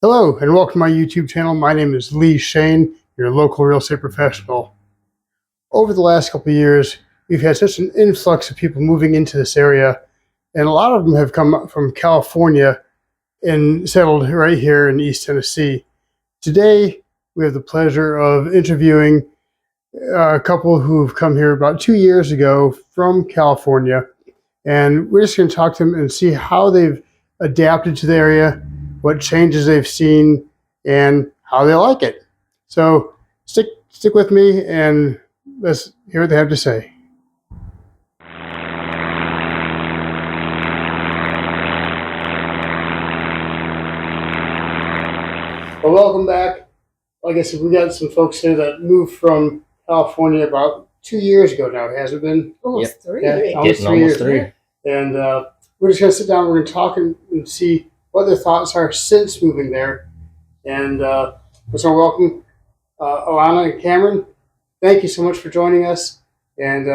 Hello and welcome to my YouTube channel. My name is Lee Shane, your local real estate professional. Over the last couple of years, we've had such an influx of people moving into this area, and a lot of them have come from California and settled right here in East Tennessee. Today, we have the pleasure of interviewing a couple who've come here about 2 years ago from California, and we're just going to talk to them and see how they've adapted to the area, what changes they've seen, and how they like it. So stick with me and let's hear what they have to say. Well, welcome back. Like I said, we got some folks here that moved from California about 2 years ago now. Has it been? Almost three. Yeah, almost 3 years. And we're just going to sit down. We're going to talk and see what their thoughts are since moving there. And so welcome, Alanna and Cameron. Thank you so much for joining us. And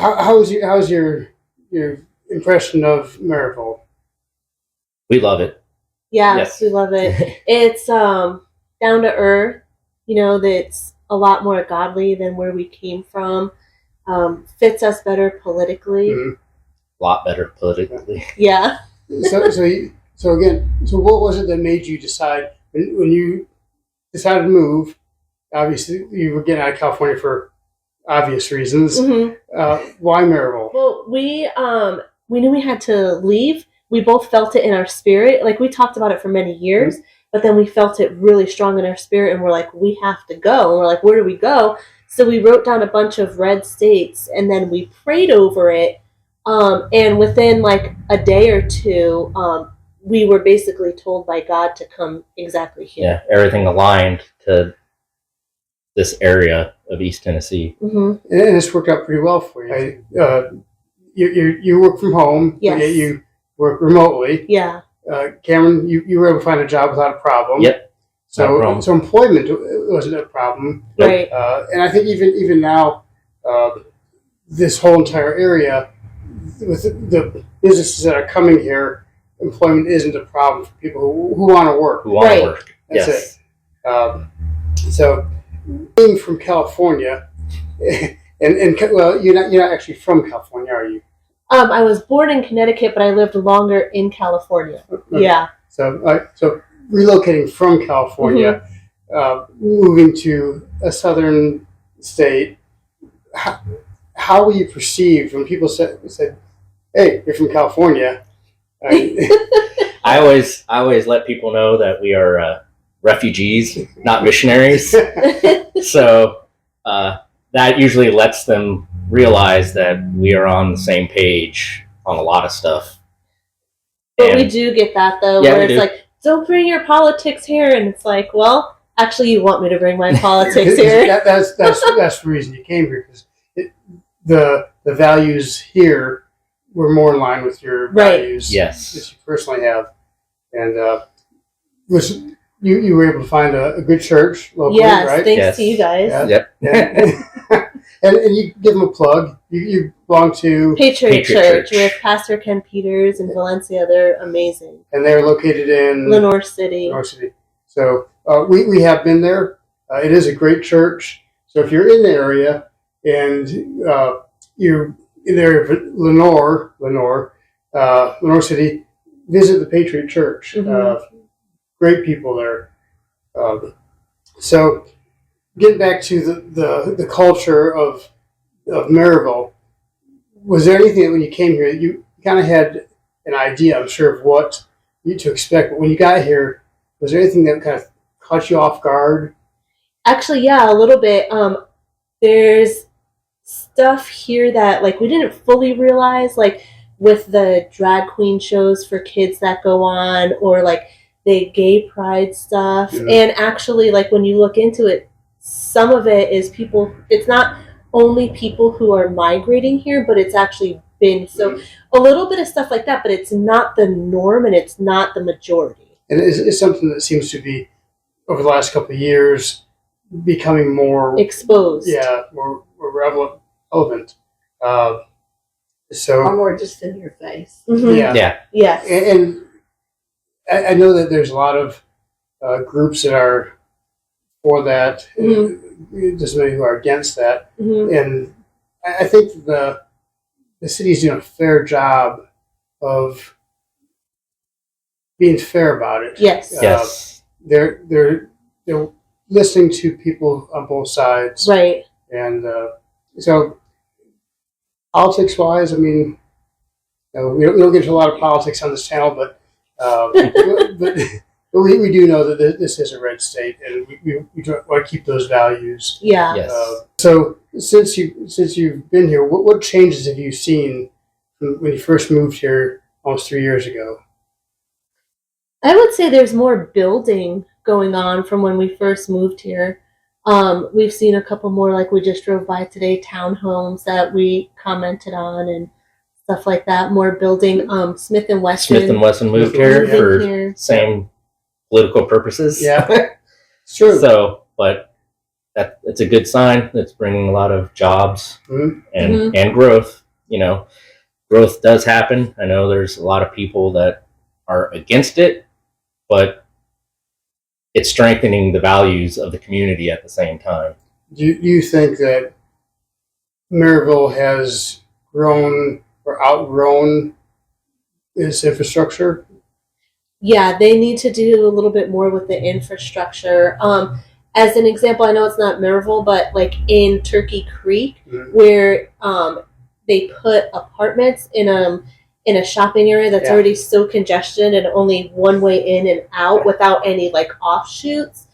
how's your impression of Maryville? We love it. Yeah, Yes. we love it. It's down to earth. You know, that's a lot more godly than where we came from. Fits us better politically. Mm-hmm. A lot better politically. Yeah. So what was it that made you decide when you decided to move? Obviously, you were getting out of California for obvious reasons. Mm-hmm. Why Maryville? Well, we knew we had to leave. We both felt it in our spirit. Like, we talked about it for many years, but then we felt it really strong in our spirit, and we're like, we have to go. And we're like, where do we go? So we wrote down a bunch of red states, and then we prayed over it. And within like a day or two, we were basically told by God to come exactly here. Yeah, everything aligned to this area of East Tennessee. Mm-hmm. And it's worked out pretty well for you. You work from home. Yes. Yet you work remotely. Yeah. Cameron, you were able to find a job without a problem. Yep. So employment wasn't a problem. Right. And I think even now, this whole entire area, with the businesses that are coming here, employment isn't a problem for people who want to work. Who want Right. to work. That's Yes. it. So, being from California, and well, you're not actually from California, are you? I was born in Connecticut, but I lived longer in California. Okay. Yeah. So relocating from California, moving to a southern state, how were you perceived when people said, "Hey, you're from California"? I always let people know that we are refugees, not missionaries. So that usually lets them realize that we are on the same page on a lot of stuff. But And we do get that, though, Yeah, where we it's do. like, don't bring your politics here. And it's like, well, actually, you want me to bring my politics here. That's the reason you came here, because the values here were more in line with your Right. values Yes. that you personally have, and you were able to find a good church locally, Yes, right? thanks Yes. to you guys. Yeah. Yep. And you give them a plug. You belong to, Patriot Church Church. with Pastor Ken Peters in Valencia. They're amazing. and they're located in Lenore City. North City. So we have been there. It is a great church. So if you're in the area and you're in the area of Lenore City, visit the Patriot Church. Mhm. Great people there. So getting back to the culture of Maryville, was there anything that when you came here, you kind of had an idea, I'm sure, of what to expect, but when you got here, was there anything that kind of caught you off guard? Actually, yeah, a little bit. There's stuff here that like we didn't fully realize, like with the drag queen shows for kids that go on, or like the gay pride stuff. Mhm. And actually, like when you look into it, some of it is people. It's not only people who are migrating here, but it's actually been so a little bit of stuff like that. But it's not the norm, and it's not the majority. And it's something that seems to be, over the last couple of years, becoming more Exposed. Yeah, more relevant. So Or more just in your face. Mhm. yeah, Yeah. Yes. and I know that there's a lot of groups that are for that, and just many who are against that. And I think the city's doing a fair job of being fair about it. Yes. Yes. They're listening to people on both sides, Right. and so politics wise, I mean, we don't get into a lot of politics on this channel, but we do know that this is a red state, and we want to keep those values. Yeah. Yes. So since you've been here, what changes have you seen from when you first moved here almost 3 years ago? I would say there's more building going on from when we first moved here. We've seen a couple more, like we just drove by today, townhomes that we commented on and stuff like that. More building. Smith and Wesson. Smith and Wesson moved here for same political purposes. Yeah, it's true. So, but it's a good sign. It's bringing a lot of jobs and growth. You know, growth does happen. I know there's a lot of people that are against it, but it's strengthening the values of the community at the same time. Do you think that Maryville has grown or outgrown its infrastructure? Yeah, they need to do a little bit more with the infrastructure. As an example, I know it's not Maryville, but like in Turkey Creek, where they put apartments in a shopping area that's already so congested and only one way in and out without any like offshoots.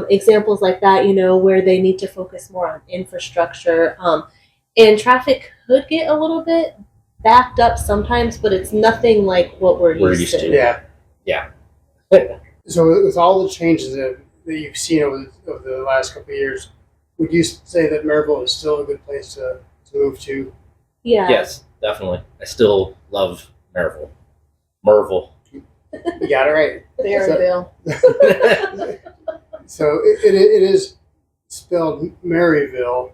Examples like that, where they need to focus more on infrastructure. And traffic could get a little bit backed up sometimes, but it's nothing like what we're used to. Yeah. Yeah. So with all the changes that you've seen over the last couple of years, would you say that Maryville is still a good place to move to? Yeah. Yes, definitely. I still love Maryville. Maryville. You got it right. Maryville. So it is spelled Maryville,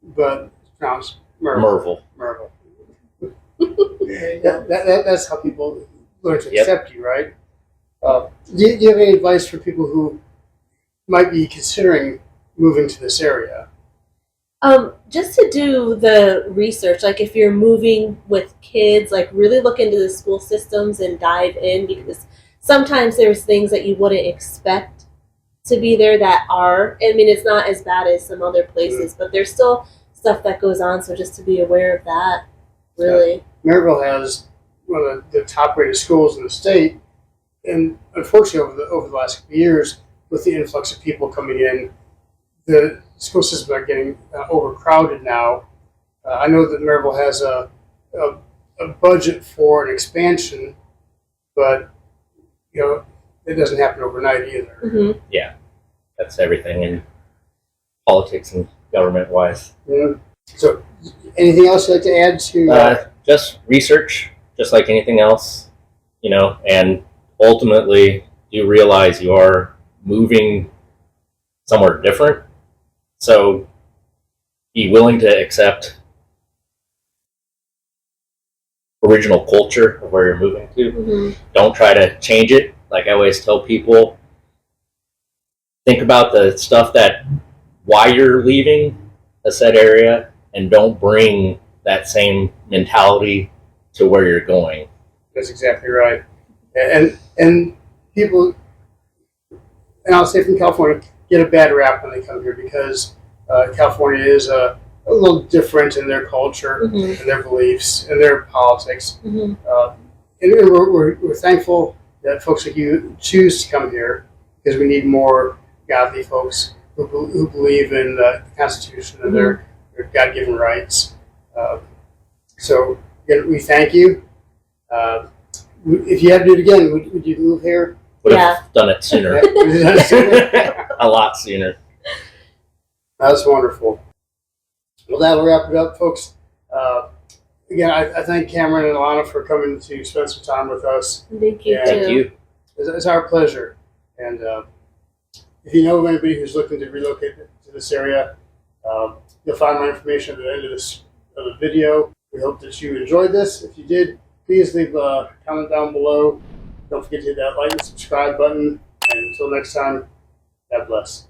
but it's pronounced Maryville. Maryville. That's how people learn to accept you, right? Do you have any advice for people who might be considering moving to this area? Just to do the research, like if you're moving with kids, like really look into the school systems and dive in, because sometimes there's things that you wouldn't expect to be there that are. I mean, it's not as bad as some other places, but there's still stuff that goes on, so just to be aware of that, really. Maryville has one of the top-rated schools in the state, and unfortunately, over the last couple of years, with the influx of people coming in, the school systems are getting overcrowded now. I know that Maryville has a budget for an expansion, but it doesn't happen overnight either. Yeah, that's everything in politics and government-wise. Yeah. So, anything else you'd like to add to? Just research, just like anything else, and ultimately you realize you are moving somewhere different. So be willing to accept original culture of where you're moving to. Don't try to change it. Like I always tell people, think about the stuff why you're leaving a said area, and don't bring that same mentality to where you're going. That's exactly right. And people, and I'll say from California, get a bad rap when they come here because California is a little different in their culture and their beliefs and their politics. And we're thankful that folks like you choose to come here, because we need more godly folks who believe in the Constitution and their God-given rights. So again, we thank you. If you had to do it again, would you move here? Would have done it sooner. A lot sooner. That's wonderful. Well, that'll wrap it up, folks. Again, I thank Cameron and Alanna for coming to spend some time with us. Thank you. Thank you. It's our pleasure. And if you know of anybody who's looking to relocate to this area, you'll find my information at the end of the video. We hope that you enjoyed this. If you did, please leave a comment down below. Don't forget to hit that like and subscribe button. And until next time, God bless.